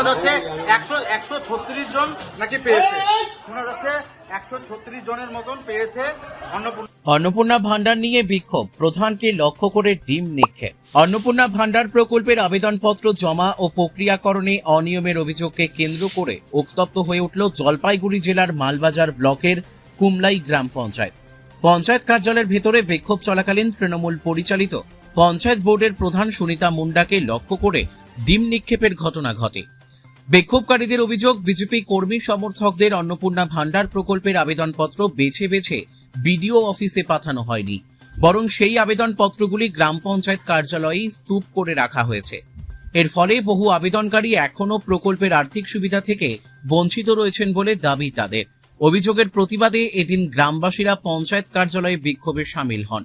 যাচ্ছে 136 জন নাকি পেয়েছে, শোনা যাচ্ছে 136 জনের মতন পেয়েছে অন্নপূর্ণা ভান্ডার নিয়ে বিক্ষোভ, প্রধানকে লক্ষ্য করে ডিম নিক্ষেপ। অন্নপূর্ণা ভান্ডার প্রকল্পের আবেদনপত্র জমা ও প্রক্রিয়াকরণে অনিয়মের অভিযোগকে কেন্দ্র করে উত্তপ্ত হয়ে উঠল জলপাইগুড়ি জেলার মালবাজার ব্লকের কুমলাই গ্রাম পঞ্চায়েত। পঞ্চায়েত কার্যালয়ের ভেতরে বিক্ষোভ চলাকালীন তৃণমূল পরিচালিত পঞ্চায়েত বোর্ডের প্রধান সুনিতা মুন্ডাকে লক্ষ্য করে ডিম নিক্ষেপের ঘটনা ঘটে। বিক্ষোভকারীদের অভিযোগ, বিজেপি কর্মী সমর্থকদের অন্নপূর্ণা ভান্ডার প্রকল্পের আবেদনপত্র বেছে বেছে বিডিও অফিসে পাঠানো হয়নি, বরং সেই আবেদনপত্রগুলি গ্রাম পঞ্চায়েত কার্যালয়ে স্তূপ করে রাখা হয়েছে। এর ফলে বহু আবেদনকারী এখনও প্রকল্পের আর্থিক সুবিধা থেকে বঞ্চিত রয়েছেন বলে দাবি তাদের। অভিযোগের প্রতিবাদে এদিন গ্রামবাসীরা পঞ্চায়েত কার্যালয়ে বিক্ষোভে সামিল হন।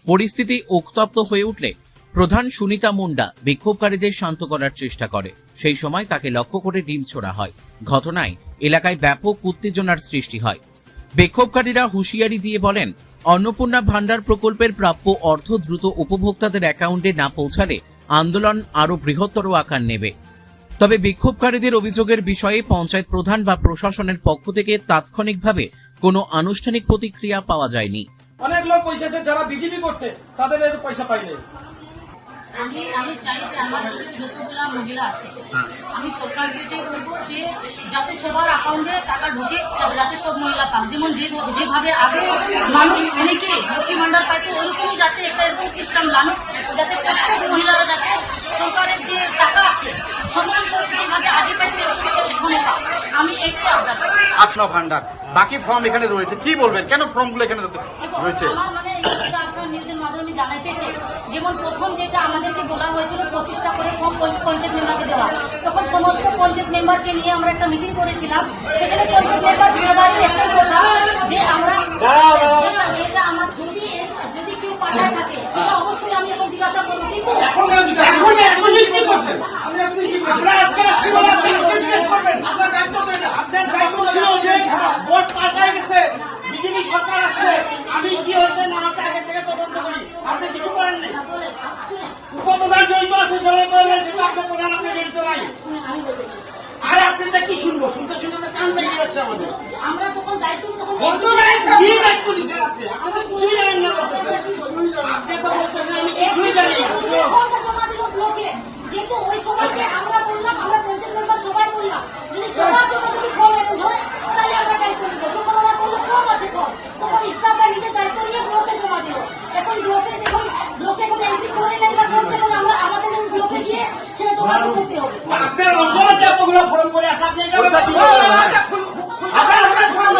পরিস্থিতি উত্তপ্ত হয়ে উঠলে প্রধান সুনিতা মুন্ডা বিক্ষোভকারীদের শান্ত করার চেষ্টা করে। সেই সময় তাকে লক্ষ্য করে ডিম ছোড়া হয়। ঘটনায় এলাকায় ব্যাপক উত্তেজনার সৃষ্টি হয়। বিক্ষোভকারীরা হুঁশিয়ারি দিয়ে বলেন, অন্নপূর্ণা ভান্ডার প্রকল্পের প্রাপ্য অর্থ দ্রুত উপভোক্তাদের অ্যাকাউন্টে না পৌঁছালে আন্দোলন আরও বৃহত্তর আকার নেবে। তবে বিক্ষোভকারীদের অভিযোগের বিষয়ে পঞ্চায়েত প্রধান বা প্রশাসনের পক্ষ থেকে তাৎক্ষণিকভাবে কোনো আনুষ্ঠানিক প্রতিক্রিয়া পাওয়া যায়নি। অনেক লোক পয়সা যারা বিজেপি করছে তাদের এর পয়সা পাইনি। আমি চাই যে আমার যতগুলা মহিলা আছে আমি সরকারকে বলবো যে যাতে সবার অ্যাকাউন্টে টাকা ঢুকে, যাতে সব মহিলা পাক। যেমন যেভাবে আগে মানুষ অনেকে লক্ষ্মী ভান্ডার পাইতো, ওইরকমই যাতে একটা এরকম সিস্টেম লানুক, যাতে প্রত্যেক মহিলারা যাতে সরকারের যে টাকা আছে সমান করে যেভাবে আগে পাইতো এখানে পাক। আমি এইটাই আবদার করি। আচ্ছা, ভান্ডার বাকি ফর্ম এখানে রয়েছে, কি বলবেন কেন ফর্মগুলো এখানে রয়েছে? আমার মানে আপনার নিউজের মাধ্যমে জানাইতে চাই, যেমন প্রথম যেটা আমাদেরকে বলা হয়েছিল 25টা করে ফর্ম পঞ্চায়েত মেম্বারকে দেওয়া, তখন সমস্ত পঞ্চায়েত মেম্বারকে নিয়ে আমরা একটা মিটিং করেছিলাম। সেখানে পঞ্চায়েত মেম্বার সবাই একটাই কথা যে আমরা যেটা আমার যদি কেউ পাঠায় থাকে সেটা অবশ্যই আমি এখন জিজ্ঞাসা করবো, কিন্তু বিজেপি সরকার আসছে, আমি কি হয়েছে না হয়েছে আগে থেকে তদন্ত করি, আপনি কিছু করেননি। উপপ্রধান জড়িত আছে, আপনার প্রধান আপনি জড়িত নাই। আর আপনি কি শুনবো, শুনতে শুনতে কান পেয়ে যাচ্ছে আমাদের। আমরা তখন দায়িত্ব কি দায়িত্ব দিচ্ছেন আপনি? আপনি তো কিছুই জানেন না বলতেছেন, আপনি তো বলতেছেন আমি কিছুই জানি না। যেহেতু ওই সময়কে আমরা বললাম, আমরা পঞ্চায়েত মেম্বার সবাই বললাম যদি সবার জন্য যদি ফর্ম এরেঞ্জ হয় তাহলে আমরা দায়িত্ব নিব। যখন ওরা বললো ফর্ম আছে ফর্ম, তখন স্টাফরা নিজের দায়িত্ব নিয়ে ব্লকে জমা দিল। এখন ব্লকে কোনো এন্ট্রি করে নেই বা করছে না, আমরা আমাদের ব্লকে গিয়ে সেটা জমা করতে হবে। আপনার অঞ্চলে যে এতগুলো ফর্ম করে আছে আপনি এটা কি করবেন? হাজার হাজার ফর্ম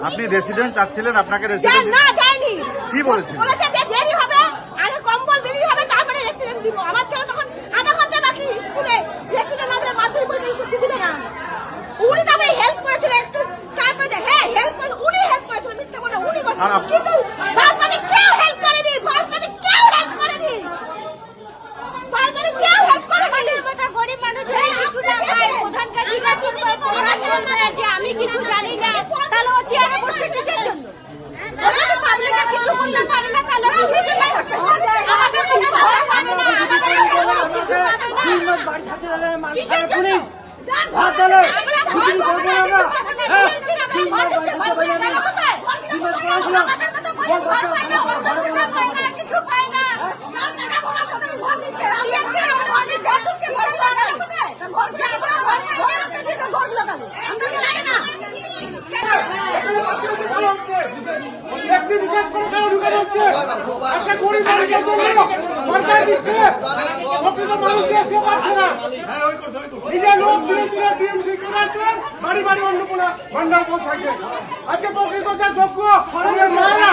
আপনি রেসিডেন্ট চাচ্ছিলেন, আপনাকে রেসিডেন্ট না দেয়নি। কি বলেছেন? বলেছে যে দেরি হবে, আগে কম্বল বিলি হবে তারপরে রেসিডেন্ট দিব। আমার ছেলে তখন আধা ঘন্টা বাকি স্কুলে, রেসিডেন্ট আমাদের মাধ্যমিক পরীক্ষা করতে দিবে না। উনি তারপরে হেল্প করেছিল একটু, তারপরে হ্যাঁ হেল্প করে, উনি হেল্প করেছিল, মিথ্যা কথা উনি করেছিল, কিন্তু বারবারে কেউ হেল্প করেনি, বারবারে কেউ হেল্প করেনি, বারবারে কেউ হেল্প করেনি। গরিব মানুষ কিছু না খায়, প্রধানকে জিজ্ঞাসা করে যে আমি কিছু জানি না, তাহলে ও চেয়ারে বসে কিসের জন্য? পাবলিকরা কিছু বলতে পারে না, তাহলে কিসের জন্য বসে? আমাদের কোনো ভয় পাবে না, আমাদের কোনো কিছু পাবে না। কিসের জন্য? ভাত দাও, কিছু করব না আমরা। হ্যাঁ, কিছু পায় না, টাকা ভরা সাথে ভোট দিচ্ছে, আমি আছি আমার ভোট দিচ্ছে, কিছু করে না। ভোট যাবে না, ভোট লাগাবে, আমরা লাগে না। ব্যক্তি বিশেষ করে কেন ঢুকানো হচ্ছে? একটা গরিব মানুষের জন্য সরকার দিচ্ছে, প্রকৃত মানুষ যে সে পাচ্ছে না। নিজের লোক ছিল টিএমসি ক্যাডারদের বাড়ি বাড়ি অন্নপূর্ণা ভান্ডার পৌঁছাচ্ছে। আজকে প্রকৃত যা যোগ্য মায়েরা